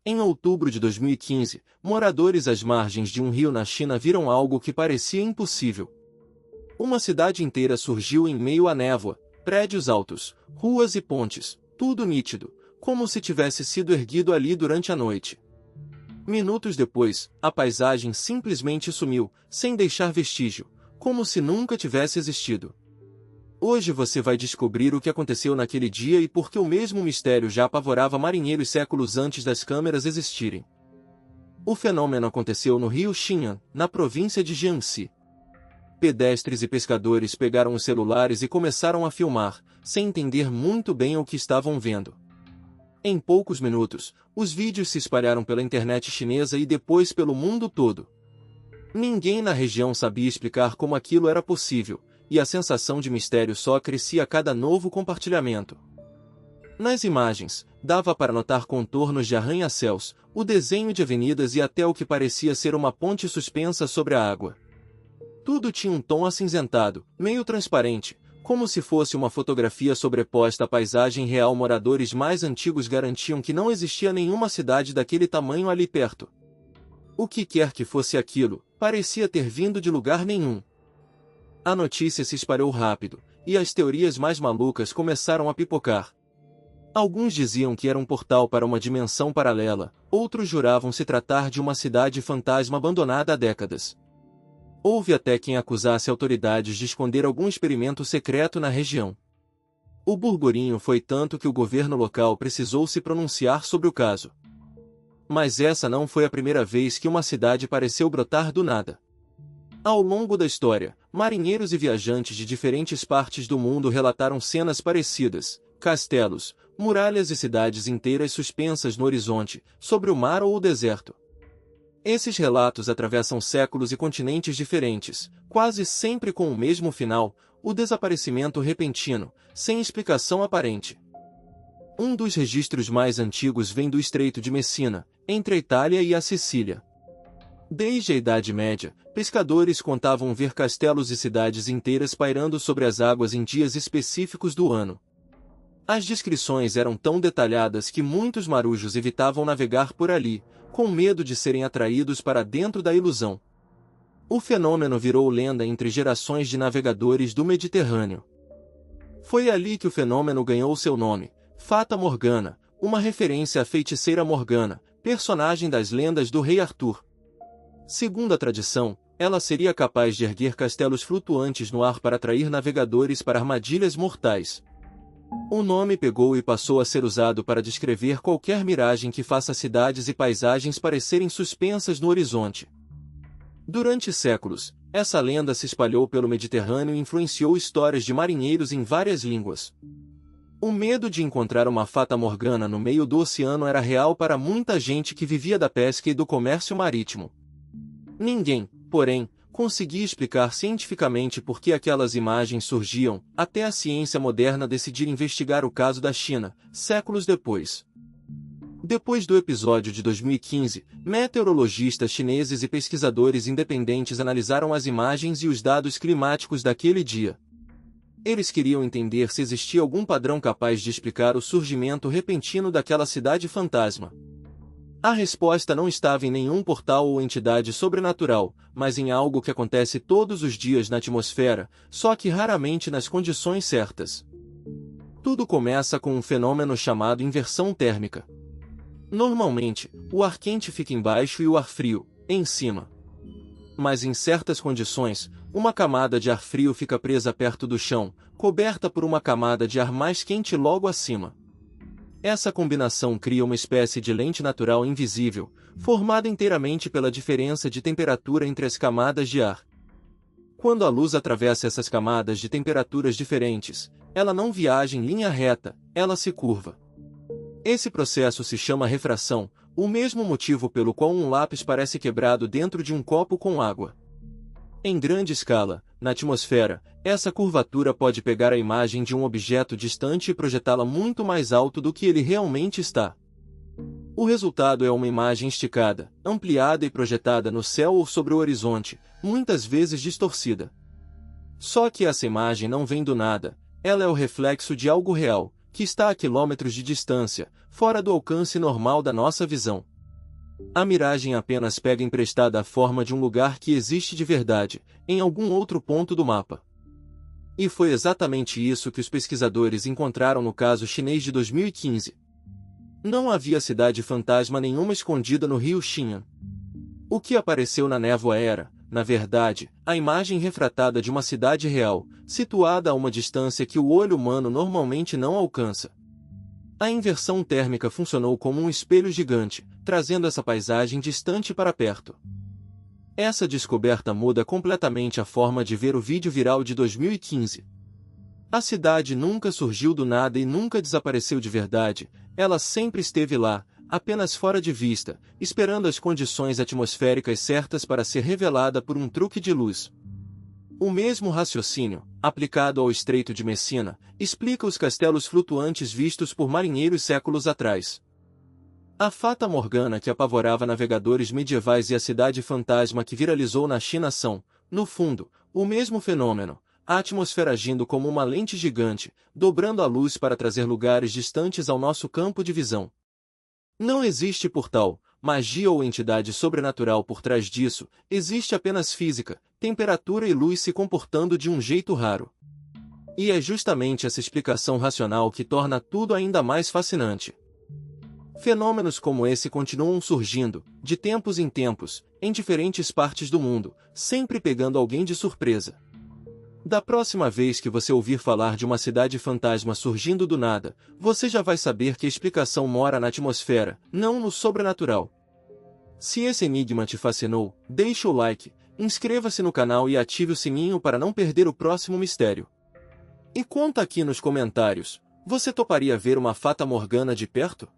Em outubro de 2015, moradores às margens de um rio na China viram algo que parecia impossível. Uma cidade inteira surgiu em meio à névoa, prédios altos, ruas e pontes, tudo nítido, como se tivesse sido erguido ali durante a noite. Minutos depois, a paisagem simplesmente sumiu, sem deixar vestígio, como se nunca tivesse existido. Hoje você vai descobrir o que aconteceu naquele dia e por que o mesmo mistério já apavorava marinheiros séculos antes das câmeras existirem. O fenômeno aconteceu no rio Xin'an, na província de Jiangxi. Pedestres e pescadores pegaram os celulares e começaram a filmar, sem entender muito bem o que estavam vendo. Em poucos minutos, os vídeos se espalharam pela internet chinesa e depois pelo mundo todo. Ninguém na região sabia explicar como aquilo era possível, e a sensação de mistério só crescia a cada novo compartilhamento. Nas imagens, dava para notar contornos de arranha-céus, o desenho de avenidas e até o que parecia ser uma ponte suspensa sobre a água. Tudo tinha um tom acinzentado, meio transparente, como se fosse uma fotografia sobreposta à paisagem real. Moradores mais antigos garantiam que não existia nenhuma cidade daquele tamanho ali perto. O que quer que fosse aquilo, parecia ter vindo de lugar nenhum. A notícia se espalhou rápido, e as teorias mais malucas começaram a pipocar. Alguns diziam que era um portal para uma dimensão paralela, outros juravam se tratar de uma cidade fantasma abandonada há décadas. Houve até quem acusasse autoridades de esconder algum experimento secreto na região. O burburinho foi tanto que o governo local precisou se pronunciar sobre o caso. Mas essa não foi a primeira vez que uma cidade pareceu brotar do nada. Ao longo da história, marinheiros e viajantes de diferentes partes do mundo relataram cenas parecidas: castelos, muralhas e cidades inteiras suspensas no horizonte, sobre o mar ou o deserto. Esses relatos atravessam séculos e continentes diferentes, quase sempre com o mesmo final: o desaparecimento repentino, sem explicação aparente. Um dos registros mais antigos vem do Estreito de Messina, entre a Itália e a Sicília. Desde a Idade Média, pescadores contavam ver castelos e cidades inteiras pairando sobre as águas em dias específicos do ano. As descrições eram tão detalhadas que muitos marujos evitavam navegar por ali, com medo de serem atraídos para dentro da ilusão. O fenômeno virou lenda entre gerações de navegadores do Mediterrâneo. Foi ali que o fenômeno ganhou seu nome, Fata Morgana, uma referência à feiticeira Morgana, personagem das lendas do rei Arthur. Segundo a tradição, ela seria capaz de erguer castelos flutuantes no ar para atrair navegadores para armadilhas mortais. O nome pegou e passou a ser usado para descrever qualquer miragem que faça cidades e paisagens parecerem suspensas no horizonte. Durante séculos, essa lenda se espalhou pelo Mediterrâneo e influenciou histórias de marinheiros em várias línguas. O medo de encontrar uma fata morgana no meio do oceano era real para muita gente que vivia da pesca e do comércio marítimo. Ninguém, porém, conseguia explicar cientificamente por que aquelas imagens surgiam, até a ciência moderna decidir investigar o caso da China, séculos depois. Depois do episódio de 2015, meteorologistas chineses e pesquisadores independentes analisaram as imagens e os dados climáticos daquele dia. Eles queriam entender se existia algum padrão capaz de explicar o surgimento repentino daquela cidade fantasma. A resposta não estava em nenhum portal ou entidade sobrenatural, mas em algo que acontece todos os dias na atmosfera, só que raramente nas condições certas. Tudo começa com um fenômeno chamado inversão térmica. Normalmente, o ar quente fica embaixo e o ar frio, em cima. Mas em certas condições, uma camada de ar frio fica presa perto do chão, coberta por uma camada de ar mais quente logo acima. Essa combinação cria uma espécie de lente natural invisível, formada inteiramente pela diferença de temperatura entre as camadas de ar. Quando a luz atravessa essas camadas de temperaturas diferentes, ela não viaja em linha reta, ela se curva. Esse processo se chama refração, o mesmo motivo pelo qual um lápis parece quebrado dentro de um copo com água. Em grande escala, na atmosfera, essa curvatura pode pegar a imagem de um objeto distante e projetá-la muito mais alto do que ele realmente está. O resultado é uma imagem esticada, ampliada e projetada no céu ou sobre o horizonte, muitas vezes distorcida. Só que essa imagem não vem do nada, ela é o reflexo de algo real, que está a quilômetros de distância, fora do alcance normal da nossa visão. A miragem apenas pega emprestada a forma de um lugar que existe de verdade, em algum outro ponto do mapa. E foi exatamente isso que os pesquisadores encontraram no caso chinês de 2015. Não havia cidade fantasma nenhuma escondida no rio Xin'an. O que apareceu na névoa era, na verdade, a imagem refratada de uma cidade real, situada a uma distância que o olho humano normalmente não alcança. A inversão térmica funcionou como um espelho gigante, trazendo essa paisagem distante para perto. Essa descoberta muda completamente a forma de ver o vídeo viral de 2015. A cidade nunca surgiu do nada e nunca desapareceu de verdade, ela sempre esteve lá, apenas fora de vista, esperando as condições atmosféricas certas para ser revelada por um truque de luz. O mesmo raciocínio, aplicado ao Estreito de Messina, explica os castelos flutuantes vistos por marinheiros séculos atrás. A Fata Morgana que apavorava navegadores medievais e a cidade fantasma que viralizou na China são, no fundo, o mesmo fenômeno, a atmosfera agindo como uma lente gigante, dobrando a luz para trazer lugares distantes ao nosso campo de visão. Não existe portal, magia ou entidade sobrenatural por trás disso, existe apenas física, temperatura e luz se comportando de um jeito raro. E é justamente essa explicação racional que torna tudo ainda mais fascinante. Fenômenos como esse continuam surgindo, de tempos em tempos, em diferentes partes do mundo, sempre pegando alguém de surpresa. Da próxima vez que você ouvir falar de uma cidade fantasma surgindo do nada, você já vai saber que a explicação mora na atmosfera, não no sobrenatural. Se esse enigma te fascinou, deixe o like, inscreva-se no canal e ative o sininho para não perder o próximo mistério. E conta aqui nos comentários, você toparia ver uma Fata Morgana de perto?